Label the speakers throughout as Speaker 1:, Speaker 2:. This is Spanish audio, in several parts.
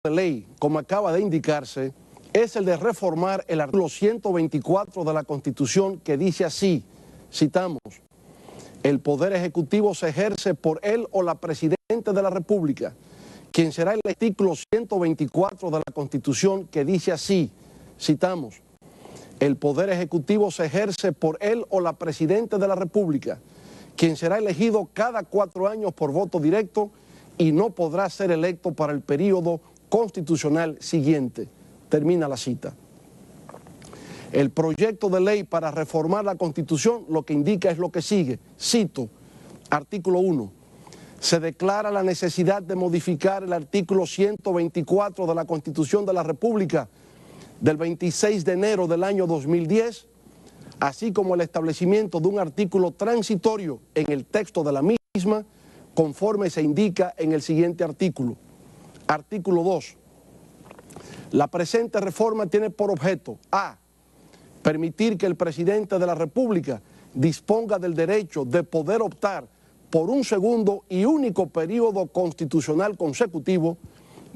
Speaker 1: de ley, como acaba de indicarse, es el de reformar el artículo 124 de la Constitución, que dice así, citamos: el poder ejecutivo se ejerce por él o la Presidenta de la República, quien será el artículo 124 de la Constitución, que dice así, citamos: el poder ejecutivo se ejerce por él o la Presidenta de la República, quien será elegido cada 4 años por voto directo y no podrá ser electo para el período constitucional siguiente. Termina la cita. El proyecto de ley para reformar la Constitución lo que indica es lo que sigue. Cito, artículo 1. Se declara la necesidad de modificar el artículo 124 de la Constitución de la República del 26 de enero del año 2010, así como el establecimiento de un artículo transitorio en el texto de la misma, conforme se indica en el siguiente artículo. Artículo 2. La presente reforma tiene por objeto: a. Permitir que el presidente de la República disponga del derecho de poder optar por un segundo y único periodo constitucional consecutivo,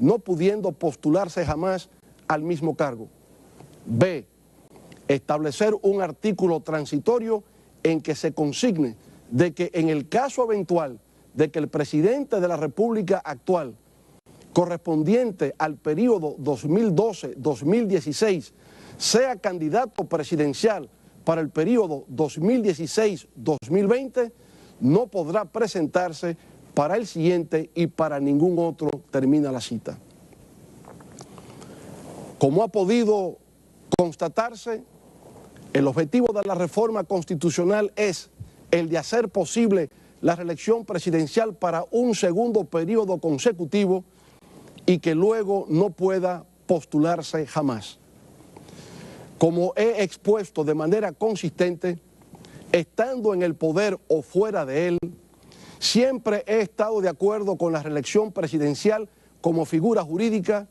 Speaker 1: no pudiendo postularse jamás al mismo cargo. B. Establecer un artículo transitorio en que se consigne de que en el caso eventual de que el presidente de la República actual, correspondiente al periodo 2012-2016, sea candidato presidencial para el periodo 2016-2020, no podrá presentarse para el siguiente y para ningún otro. Termina la cita. Como ha podido constatarse, el objetivo de la reforma constitucional es el de hacer posible la reelección presidencial para un segundo periodo consecutivo y que luego no pueda postularse jamás. Como he expuesto de manera consistente, estando en el poder o fuera de él, siempre he estado de acuerdo con la reelección presidencial como figura jurídica,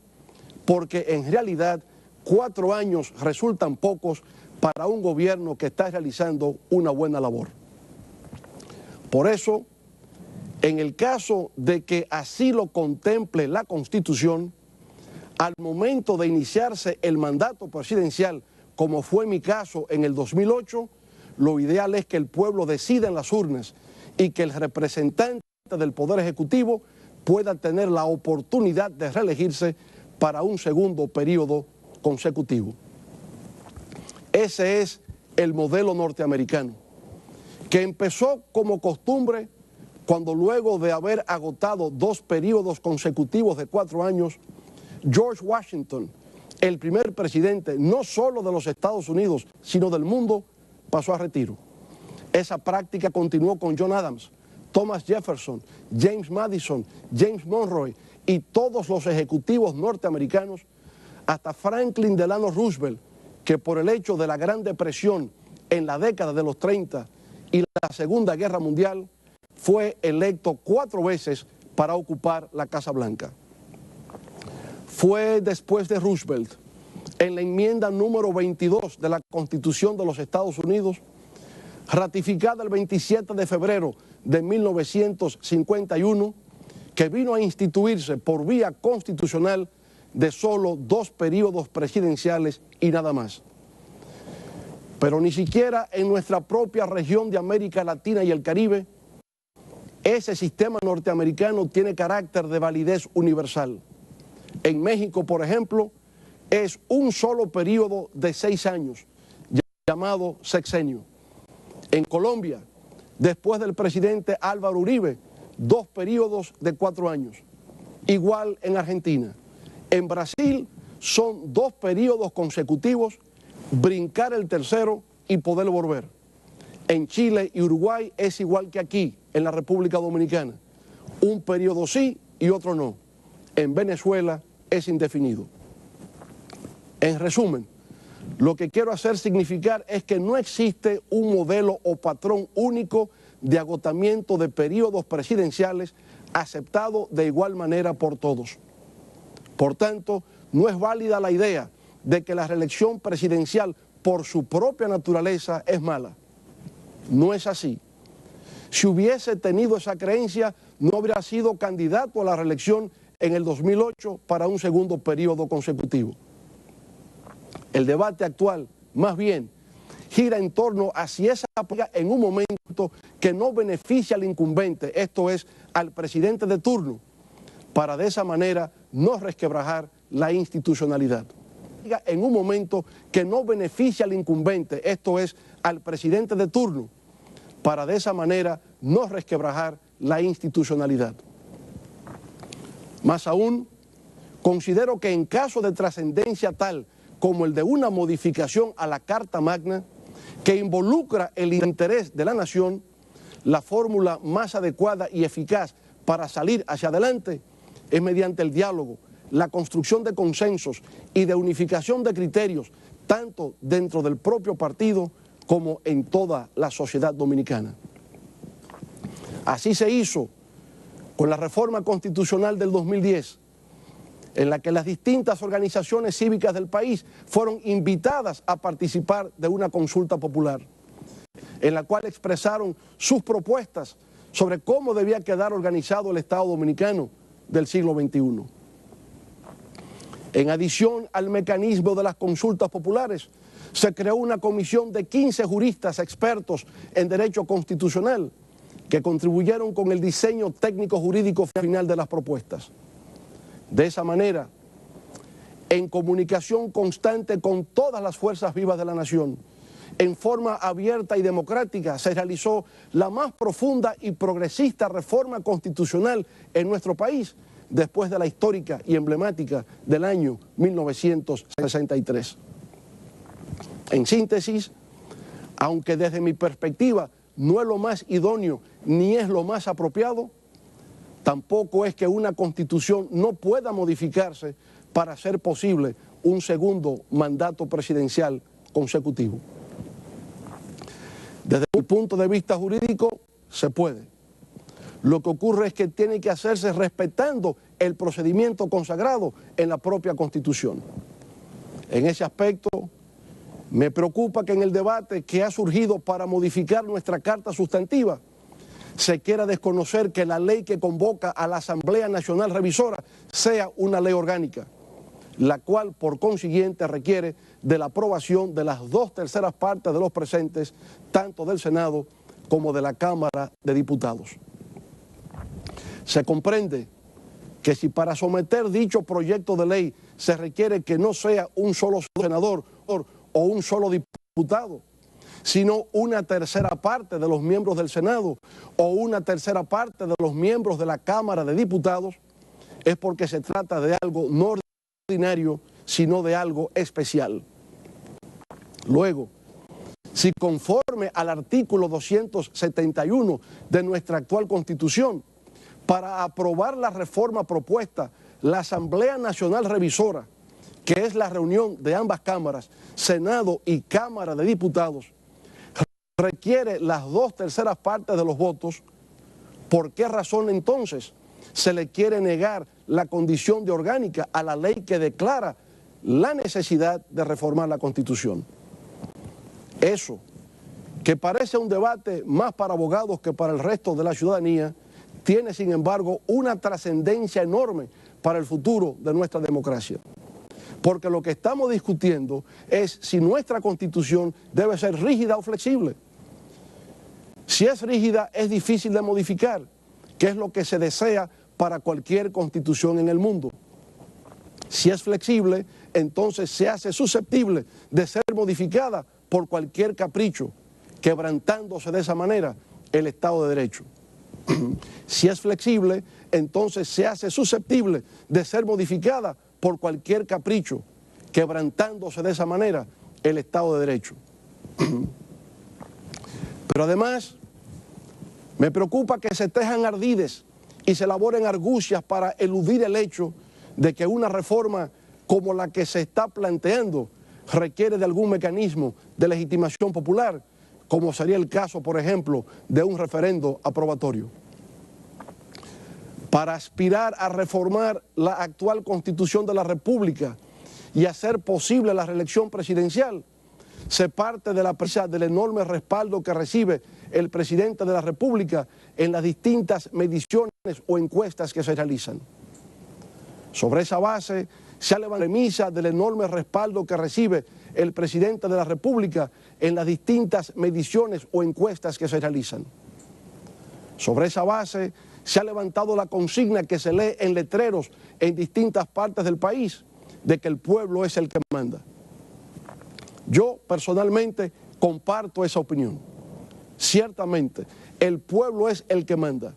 Speaker 1: porque en realidad 4 años resultan pocos para un gobierno que está realizando una buena labor. Por eso, en el caso de que así lo contemple la Constitución, al momento de iniciarse el mandato presidencial, como fue mi caso en el 2008, lo ideal es que el pueblo decida en las urnas y que el representante del Poder Ejecutivo pueda tener la oportunidad de reelegirse para un segundo periodo consecutivo. Ese es el modelo norteamericano, que empezó como costumbre cuando, luego de haber agotado 2 periodos consecutivos de 4 años, George Washington, el primer presidente no solo de los Estados Unidos, sino del mundo, pasó a retiro. Esa práctica continuó con John Adams, Thomas Jefferson, James Madison, James Monroe y todos los ejecutivos norteamericanos, hasta Franklin Delano Roosevelt, que por el hecho de la Gran Depresión en la década de los 30 y la Segunda Guerra Mundial, fue electo 4 veces para ocupar la Casa Blanca. Fue después de Roosevelt, en la enmienda número 22 de la Constitución de los Estados Unidos, ratificada el 27 de febrero de 1951, que vino a instituirse por vía constitucional de solo 2 periodos presidenciales y nada más. Pero ni siquiera en nuestra propia región de América Latina y el Caribe, ese sistema norteamericano tiene carácter de validez universal. En México, por ejemplo, es un solo periodo de 6 años, llamado sexenio. En Colombia, después del presidente Álvaro Uribe, 2 periodos de 4 años. Igual en Argentina. En Brasil son 2 periodos consecutivos, brincar el tercero y poder volver. En Chile y Uruguay es igual que aquí, en la República Dominicana. Un periodo sí y otro no. En Venezuela es indefinido. En resumen, lo que quiero hacer significar es que no existe un modelo o patrón único de agotamiento de periodos presidenciales aceptado de igual manera por todos. Por tanto, no es válida la idea de que la reelección presidencial por su propia naturaleza es mala. No es así. Si hubiese tenido esa creencia, no habría sido candidato a la reelección en el 2008 para un segundo periodo consecutivo. El debate actual, más bien, gira en torno a si esa aplica en un momento que no beneficia al incumbente, esto es, al presidente de turno, para de esa manera no resquebrajar la institucionalidad. En un momento que no beneficia al incumbente, esto es, al presidente de turno, para de esa manera no resquebrajar la institucionalidad. Más aún, considero que en caso de trascendencia tal como el de una modificación a la Carta Magna, que involucra el interés de la nación, la fórmula más adecuada y eficaz para salir hacia adelante es mediante el diálogo, la construcción de consensos y de unificación de criterios, tanto dentro del propio partido como en toda la sociedad dominicana. Así se hizo con la reforma constitucional del 2010, en la que las distintas organizaciones cívicas del país fueron invitadas a participar de una consulta popular, en la cual expresaron sus propuestas sobre cómo debía quedar organizado el Estado dominicano del siglo XXI. En adición al mecanismo de las consultas populares, se creó una comisión de 15 juristas expertos en derecho constitucional que contribuyeron con el diseño técnico jurídico final de las propuestas. De esa manera, en comunicación constante con todas las fuerzas vivas de la nación, en forma abierta y democrática, se realizó la más profunda y progresista reforma constitucional en nuestro país después de la histórica y emblemática del año 1963. En síntesis, aunque desde mi perspectiva no es lo más idóneo ni es lo más apropiado, tampoco es que una constitución no pueda modificarse para hacer posible un segundo mandato presidencial consecutivo. Desde mi punto de vista jurídico, se puede. Lo que ocurre es que tiene que hacerse respetando el procedimiento consagrado en la propia Constitución. En ese aspecto, me preocupa que en el debate que ha surgido para modificar nuestra Carta Sustantiva, se quiera desconocer que la ley que convoca a la Asamblea Nacional Revisora sea una ley orgánica, la cual por consiguiente requiere de la aprobación de las 2/3 partes de los presentes, tanto del Senado como de la Cámara de Diputados. Se comprende que si para someter dicho proyecto de ley se requiere que no sea un solo senador o un solo diputado, sino una 1/3 parte de los miembros del Senado o una 1/3 parte de los miembros de la Cámara de Diputados, es porque se trata de algo no ordinario, sino de algo especial. Luego, si conforme al artículo 271 de nuestra actual Constitución, para aprobar la reforma propuesta, la Asamblea Nacional Revisora, que es la reunión de ambas cámaras, Senado y Cámara de Diputados, requiere las 2/3 partes de los votos, ¿por qué razón entonces se le quiere negar la condición de orgánica a la ley que declara la necesidad de reformar la Constitución? Eso, que parece un debate más para abogados que para el resto de la ciudadanía, tiene sin embargo una trascendencia enorme para el futuro de nuestra democracia. Porque lo que estamos discutiendo es si nuestra Constitución debe ser rígida o flexible. Si es rígida, es difícil de modificar, que es lo que se desea para cualquier constitución en el mundo. Si es flexible, entonces se hace susceptible de ser modificada por cualquier capricho, quebrantándose de esa manera el Estado de Derecho. Si es flexible, entonces se hace susceptible de ser modificada por cualquier capricho, quebrantándose de esa manera el Estado de Derecho. Pero además, me preocupa que se tejan ardides y se elaboren argucias para eludir el hecho de que una reforma como la que se está planteando requiere de algún mecanismo de legitimación popular, como sería el caso, por ejemplo, de un referendo aprobatorio. Para aspirar a reformar la actual Constitución de la República y hacer posible la reelección presidencial, se parte de la premisa del enorme respaldo que recibe el presidente de la República en las distintas mediciones o encuestas que se realizan. Sobre esa base se ha levantado la premisa del enorme respaldo que recibe el presidente de la República en las distintas mediciones o encuestas que se realizan. Sobre esa base se ha levantado la consigna que se lee en letreros en distintas partes del país de que el pueblo es el que manda. Yo personalmente comparto esa opinión. Ciertamente, el pueblo es el que manda.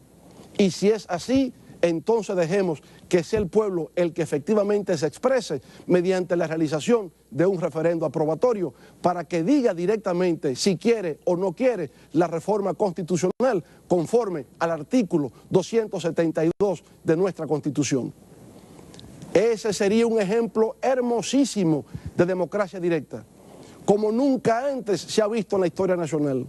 Speaker 1: Y si es así, entonces dejemos que sea el pueblo el que efectivamente se exprese mediante la realización de un referendo aprobatorio para que diga directamente si quiere o no quiere la reforma constitucional conforme al artículo 272 de nuestra Constitución. Ese sería un ejemplo hermosísimo de democracia directa, como nunca antes se ha visto en la historia nacional.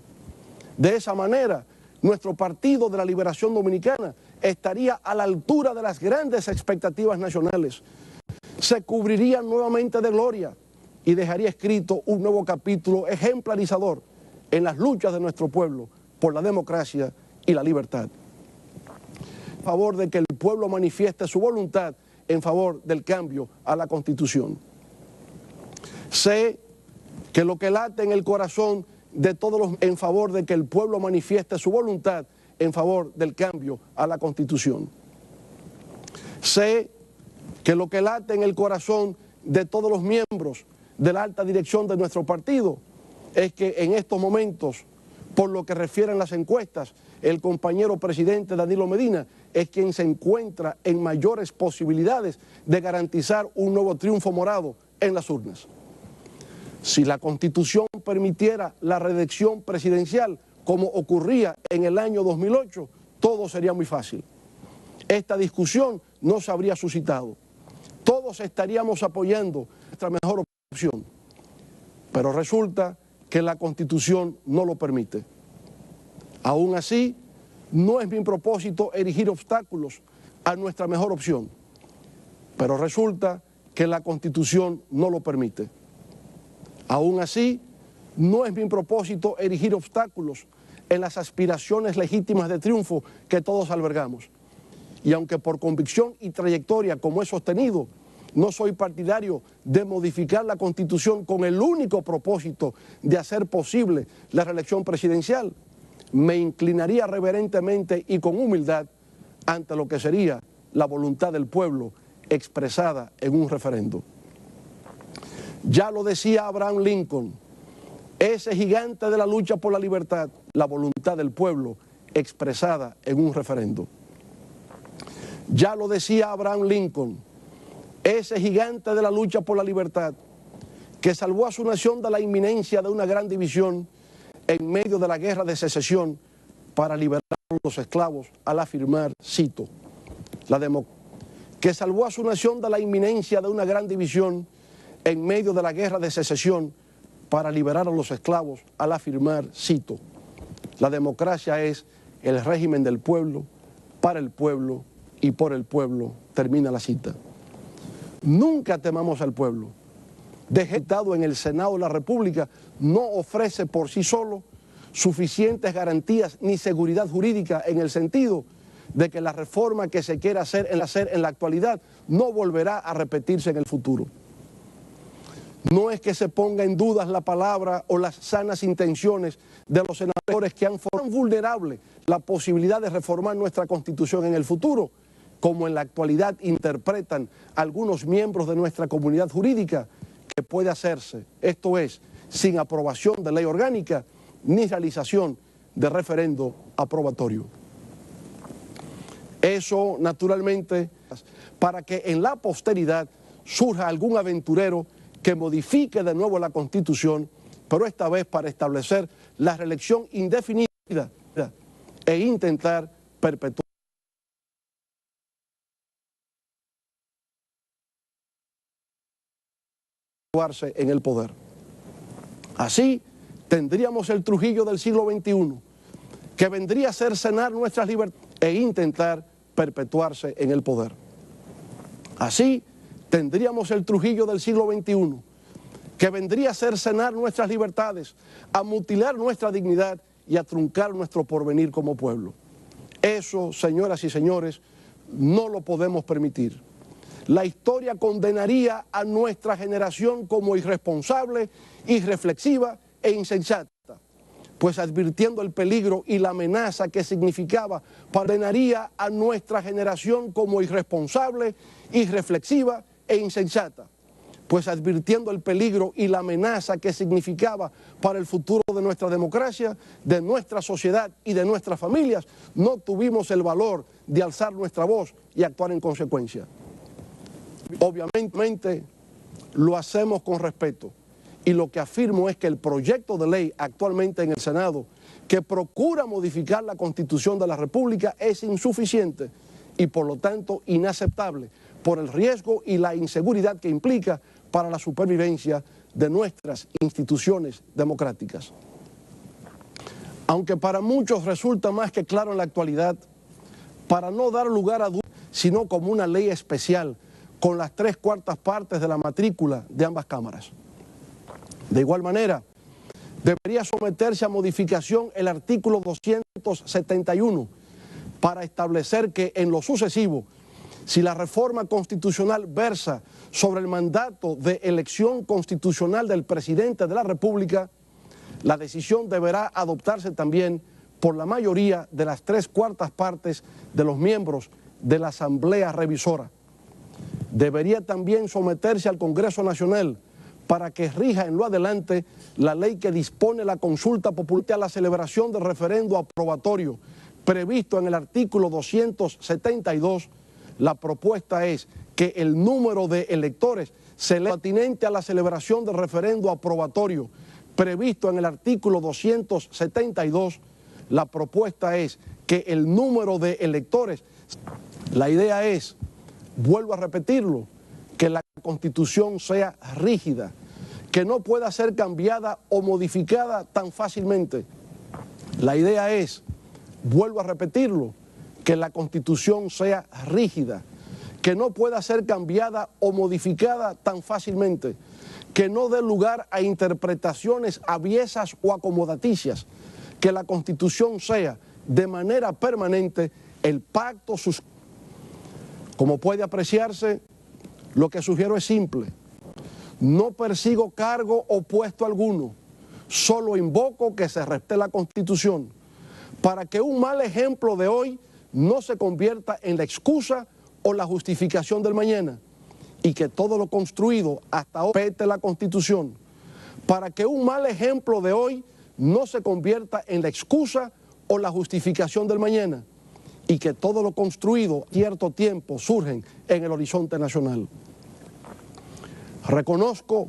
Speaker 1: De esa manera, nuestro Partido de la Liberación Dominicana estaría a la altura de las grandes expectativas nacionales, se cubriría nuevamente de gloria y dejaría escrito un nuevo capítulo ejemplarizador en las luchas de nuestro pueblo por la democracia y la libertad. A favor de que el pueblo manifieste su voluntad en favor del cambio a la Constitución. Sé que lo que late en el corazón de todos los en favor de que el pueblo manifieste su voluntad en favor del cambio a la Constitución. Sé que lo que late en el corazón de todos los miembros de la alta dirección de nuestro partido es que en estos momentos, por lo que refieren las encuestas, el compañero presidente Danilo Medina es quien se encuentra en mayores posibilidades de garantizar un nuevo triunfo morado en las urnas. Si la Constitución permitiera la reelección presidencial, como ocurría en el año 2008, todo sería muy fácil. Esta discusión no se habría suscitado. Todos estaríamos apoyando nuestra mejor opción. Pero resulta que la Constitución no lo permite. Aún así, no es mi propósito erigir obstáculos a nuestra mejor opción. Pero resulta que la Constitución no lo permite. Aún así, no es mi propósito erigir obstáculos en las aspiraciones legítimas de triunfo que todos albergamos. Y aunque por convicción y trayectoria, como he sostenido, no soy partidario de modificar la Constitución con el único propósito de hacer posible la reelección presidencial, me inclinaría reverentemente y con humildad ante lo que sería la voluntad del pueblo expresada en un referendo. Ya lo decía Abraham Lincoln, ese gigante de la lucha por la libertad, la voluntad del pueblo expresada en un referendo. Ya lo decía Abraham Lincoln, ese gigante de la lucha por la libertad, que salvó a su nación de la inminencia de una gran división en medio de la guerra de secesión para liberar a los esclavos al afirmar, cito, que salvó a su nación de la inminencia de una gran división en medio de la guerra de secesión para liberar a los esclavos al afirmar, cito, la democracia es el régimen del pueblo, para el pueblo y por el pueblo, termina la cita. Nunca temamos al pueblo. Dejetado en el Senado de la República no ofrece por sí solo suficientes garantías ni seguridad jurídica en el sentido de que la reforma que se quiere hacer en la actualidad no volverá a repetirse en el futuro. No es que se ponga en duda la palabra o las sanas intenciones de los senadores que han formado vulnerable la posibilidad de reformar nuestra Constitución en el futuro, como en la actualidad interpretan algunos miembros de nuestra comunidad jurídica, que puede hacerse, esto es, sin aprobación de ley orgánica ni realización de referendo aprobatorio. Eso, naturalmente, para que en la posteridad surja algún aventurero que modifique de nuevo la Constitución, pero esta vez para establecer la reelección indefinida e intentar perpetuarse en el poder. Así tendríamos el Trujillo del siglo XXI, que vendría a cercenar nuestras libertades e intentar perpetuarse en el poder. Así tendríamos el Trujillo del siglo XXI, que vendría a cercenar nuestras libertades, a mutilar nuestra dignidad y a truncar nuestro porvenir como pueblo. Eso, señoras y señores, no lo podemos permitir. La historia condenaría a nuestra generación como irresponsable, irreflexiva e insensata, pues advirtiendo el peligro y la amenaza que significaba, condenaría a nuestra generación como irresponsable, irreflexiva e insensata, pues advirtiendo el peligro y la amenaza que significaba para el futuro de nuestra democracia, de nuestra sociedad y de nuestras familias, no tuvimos el valor de alzar nuestra voz y actuar en consecuencia. Obviamente lo hacemos con respeto y lo que afirmo es que el proyecto de ley actualmente en el Senado que procura modificar la Constitución de la República es insuficiente y por lo tanto inaceptable por el riesgo y la inseguridad que implica para la supervivencia de nuestras instituciones democráticas. Aunque para muchos resulta más que claro en la actualidad, para no dar lugar a dudas, sino como una ley especial con las 3/4 partes de la matrícula de ambas cámaras. De igual manera, debería someterse a modificación el artículo 271 para establecer que en lo sucesivo, si la reforma constitucional versa sobre el mandato de elección constitucional del presidente de la República, la decisión deberá adoptarse también por la mayoría de las 3/4 partes de los miembros de la Asamblea Revisora. Debería también someterse al Congreso Nacional para que rija en lo adelante la ley que dispone la consulta popular a la celebración del referendo aprobatorio previsto en el artículo 272. La propuesta es que el número de electores pertinente a la celebración del referendo aprobatorio previsto en el artículo 272, la propuesta es que el número de electores, la idea es, vuelvo a repetirlo, que la Constitución sea rígida, que no pueda ser cambiada o modificada tan fácilmente. La idea es, vuelvo a repetirlo, que la Constitución sea rígida, que no pueda ser cambiada o modificada tan fácilmente, que no dé lugar a interpretaciones aviesas o acomodaticias, que la Constitución sea de manera permanente el pacto. Como puede apreciarse, lo que sugiero es simple. No persigo cargo o puesto alguno, solo invoco que se respete la Constitución para que un mal ejemplo de hoy no se convierta en la excusa o la justificación del mañana y que todo lo construido hasta hoy respete la Constitución, para que un mal ejemplo de hoy no se convierta en la excusa o la justificación del mañana y que todo lo construido a cierto tiempo surgen en el horizonte nacional. Reconozco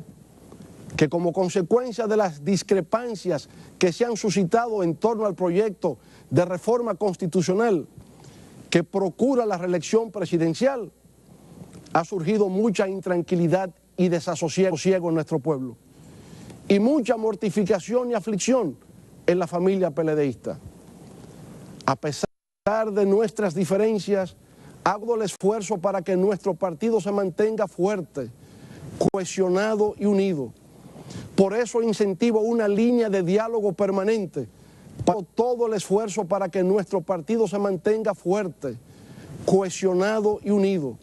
Speaker 1: que como consecuencia de las discrepancias que se han suscitado en torno al proyecto de reforma constitucional que procura la reelección presidencial, ha surgido mucha intranquilidad y desasosiego en nuestro pueblo y mucha mortificación y aflicción en la familia PLDista. A pesar de nuestras diferencias, hago el esfuerzo para que nuestro partido se mantenga fuerte, cohesionado y unido. Por eso incentivo una línea de diálogo permanente. Hago todo el esfuerzo para que nuestro partido se mantenga fuerte, cohesionado y unido.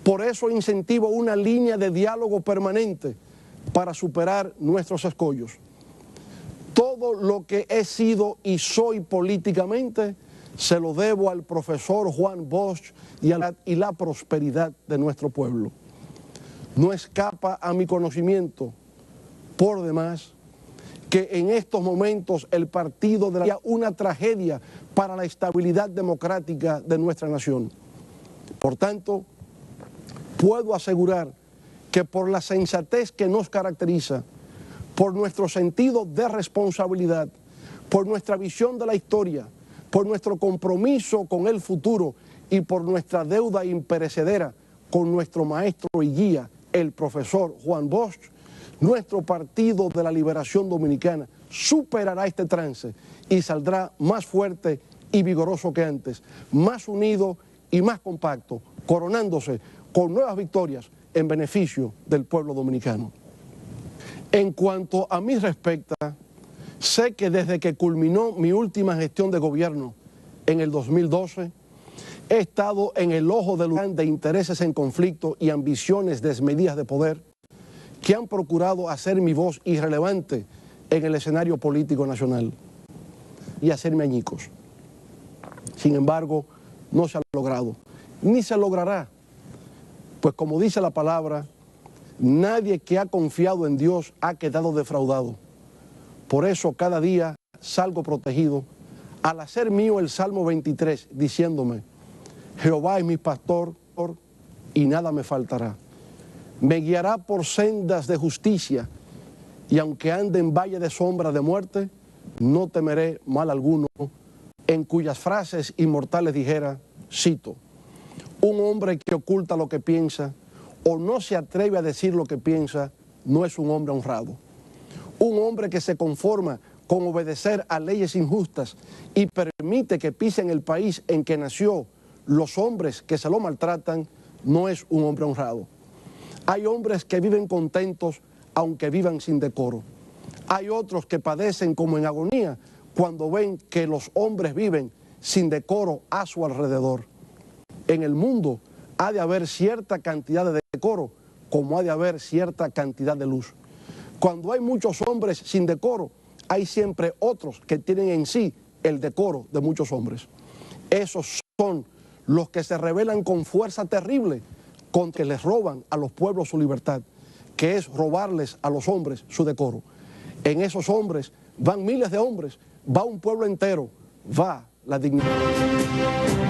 Speaker 1: Por eso incentivo una línea de diálogo permanente para superar nuestros escollos. Todo lo que he sido y soy políticamente se lo debo al profesor Juan Bosch y la prosperidad de nuestro pueblo. No escapa a mi conocimiento, por demás, que en estos momentos el partido de una tragedia para la estabilidad democrática de nuestra nación. Por tanto, puedo asegurar que por la sensatez que nos caracteriza, por nuestro sentido de responsabilidad, por nuestra visión de la historia, por nuestro compromiso con el futuro y por nuestra deuda imperecedera con nuestro maestro y guía, el profesor Juan Bosch, nuestro Partido de la Liberación Dominicana superará este trance y saldrá más fuerte y vigoroso que antes, más unido y más compacto, coronándose con nuevas victorias en beneficio del pueblo dominicano. En cuanto a mí respecta, sé que desde que culminó mi última gestión de gobierno en el 2012, He estado en el ojo del huracán de intereses en conflicto y ambiciones desmedidas de poder que han procurado hacer mi voz irrelevante en el escenario político nacional y hacerme añicos. Sin embargo, no se ha logrado, ni se logrará, pues como dice la palabra, nadie que ha confiado en Dios ha quedado defraudado. Por eso cada día salgo protegido al hacer mío el Salmo 23, diciéndome: Jehová es mi pastor y nada me faltará. Me guiará por sendas de justicia, y aunque ande en valle de sombra de muerte, no temeré mal alguno, en cuyas frases inmortales dijera, cito: un hombre que oculta lo que piensa o no se atreve a decir lo que piensa, no es un hombre honrado. Un hombre que se conforma con obedecer a leyes injustas y permite que pisen el país en que nació los hombres que se lo maltratan, no es un hombre honrado. Hay hombres que viven contentos aunque vivan sin decoro. Hay otros que padecen como en agonía cuando ven que los hombres viven sin decoro a su alrededor. En el mundo ha de haber cierta cantidad de decoro, como ha de haber cierta cantidad de luz. Cuando hay muchos hombres sin decoro, hay siempre otros que tienen en sí el decoro de muchos hombres. Esos son los que se rebelan con fuerza terrible contra que les roban a los pueblos su libertad, que es robarles a los hombres su decoro. En esos hombres van miles de hombres, va un pueblo entero, va la dignidad.